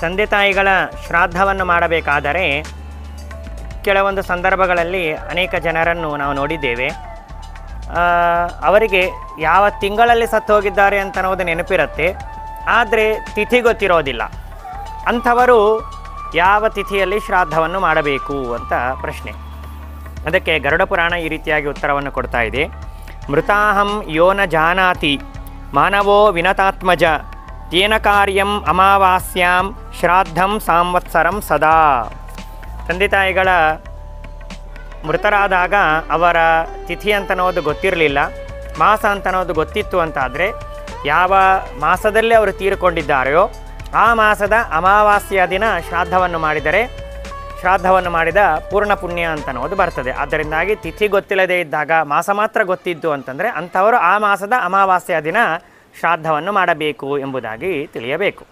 ತಂದೆ ತಾಯಿಗಳ ಶ್ರಾದ್ದವನ್ನು ಮಾಡಬೇಕಾದರೆ ಕೆಲವೊಂದು ಸಂದರ್ಭಗಳಲ್ಲಿ ಅನೇಕ ಜನರನ್ನು ನಾವು ನೋಡಿದ್ದೇವೆ. ಅವರಿಗೆ ಯಾವ ತಿಂಗಳಲ್ಲಿ ಸತ್ತು ಹೋಗಿದ್ದಾರೆ ಅಂತ ಅನ್ನೋದು ನೆನಪಿರುತ್ತೆ, ಆದರೆ ತಿಥಿ ಗೊತ್ತಿರೋದಿಲ್ಲ. ಅಂಥವರು ಯಾವ ತಿಥಿಯಲ್ಲಿ ಶ್ರಾದ್ದವನ್ನು ಮಾಡಬೇಕು ಅಂತ ಪ್ರಶ್ನೆ. ಅದಕ್ಕೆ ಗರುಡ ಪುರಾಣ ಈ ರೀತಿಯಾಗಿ ಉತ್ತರವನ್ನು ಕೊಡ್ತಾ ಇದೆ. ಮೃತಾಹಂ ಯೋ ನ ಜಾನಾತಿ ಮಾನವೋ ವಿನತಾತ್ಮಜ ತೇನ ಕಾರ್ಯಂ ಅಮಾವಾಸ್ಯಾಂ ಶ್ರಾದ್ದಂ ಸಂವತ್ಸರಂ ಸದಾ. ತಂದೆ ತಾಯಿಗಳ ಮೃತರಾದಾಗ ಅವರ ತಿಥಿ ಅಂತನೋದು ಗೊತ್ತಿರಲಿಲ್ಲ, ಮಾಸ ಅಂತನೋದು ಗೊತ್ತಿತ್ತು ಅಂತಾದರೆ ಯಾವ ಮಾಸದಲ್ಲಿ ಅವರು ತೀರಿಕೊಂಡಿದ್ದಾರೆಯೋ ಆ ಮಾಸದ ಅಮಾವಾಸ್ಯ ದಿನ ಶ್ರಾದ್ದವನ್ನು ಮಾಡಿದರೆ ಶ್ರಾದ್ದವನ್ನು ಮಾಡಿದ ಪೂರ್ಣ ಪುಣ್ಯ ಅಂತನೋದು ಬರ್ತದೆ. ಆದ್ದರಿಂದಾಗಿ ತಿಥಿ ಗೊತ್ತಿಲ್ಲದೇ ಇದ್ದಾಗ ಮಾಸ ಮಾತ್ರ ಗೊತ್ತಿದ್ದು ಅಂತಂದರೆ ಅಂಥವರು ಆ ಮಾಸದ ಅಮಾವಾಸ್ಯ ದಿನ ಶ್ರಾದ್ದವನ್ನು ಮಾಡಬೇಕು ಎಂಬುದಾಗಿ ತಿಳಿಯಬೇಕು.